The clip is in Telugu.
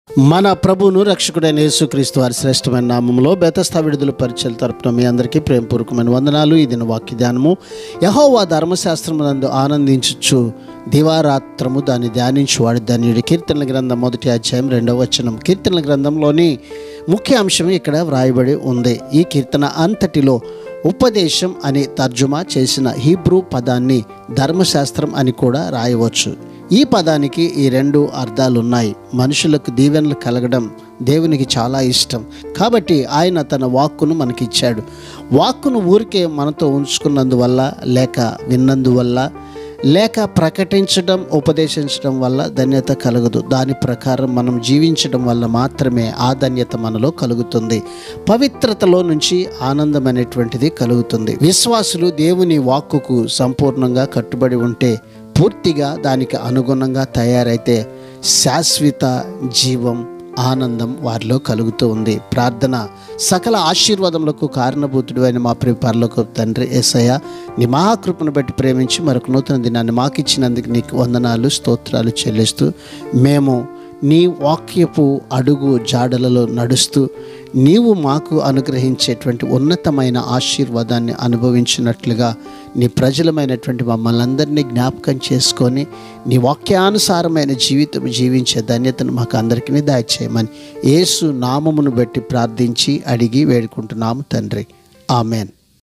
మన ప్రభువును రక్షకుడైన యేసుక్రీస్తు వారి శ్రేష్టమైన నామములో బెతస్తా విడుదల పరిచయాల తరపున మీ అందరికీ ప్రేమపూర్వకమైన వందనాలు. ఈ దిన వాక్య ధ్యానము. యెహోవా ధర్మశాస్త్రమునందు ఆనందించుచు దివారాత్రము దాన్ని ధ్యానించువాడు ధన్యుడు. కీర్తనల గ్రంథం 1వ అధ్యాయం 2వ వచనం. కీర్తనల గ్రంథంలోని ముఖ్య అంశం ఇక్కడ వ్రాయబడి ఉంది. ఈ కీర్తన అంతటిలో ఉపదేశం అని తర్జుమా చేసిన హీబ్రూ పదాన్ని ధర్మశాస్త్రం అని కూడా రాయవచ్చు. ఈ పదానికి ఈ రెండు అర్థాలు ఉన్నాయి. మనుషులకు దీవెనలు కలగడం దేవునికి చాలా ఇష్టం. కాబట్టి ఆయన తన వాక్కును మనకిచ్చాడు. వాక్కును ఊరికే మనతో ఉంచుకున్నందువల్ల, లేక విన్నందువల్ల, లేక ప్రకటించడం, ఉపదేశించడం వల్ల ధన్యత కలుగదు. దాని ప్రకారం మనం జీవించడం వల్ల మాత్రమే ఆ ధన్యత మనలో కలుగుతుంది. పవిత్రతలో నుంచి ఆనందం అనేటువంటిది కలుగుతుంది. విశ్వాసులు దేవుని వాక్కుకు సంపూర్ణంగా కట్టుబడి ఉంటే, పూర్తిగా దానికి అనుగుణంగా తయారైతే శాశ్వత జీవం, ఆనందం వారిలో కలుగుతూ ఉంది. ప్రార్థన. సకల ఆశీర్వాదములకు కారణభూతుడు అయిన మా ప్రియ పరలోకపు తండ్రి యేసయ్య, నీ మహాకృపను బట్టి ప్రేమించి మరొక నూతన దినాన్ని మాకు ఇచ్చినందుకు నీకు వందనాలు, స్తోత్రాలు చెల్లిస్తూ, మేము నీ వాక్యపు అడుగు జాడలలో నడుస్తూ నీవు మాకు అనుగ్రహించేటువంటి ఉన్నతమైన ఆశీర్వాదాన్ని అనుభవించినట్లుగా నీ ప్రజలమైనటువంటి మమ్మల్ని అందరినీ జ్ఞాపకం చేసుకొని నీ వాక్యానుసారమైన జీవితం జీవించే ధన్యతను మాకు అందరికీ దయచేయమని యేసు నామమును బట్టి ప్రార్థించి అడిగి వేడుకుంటున్నాము తండ్రి. ఆమెన్.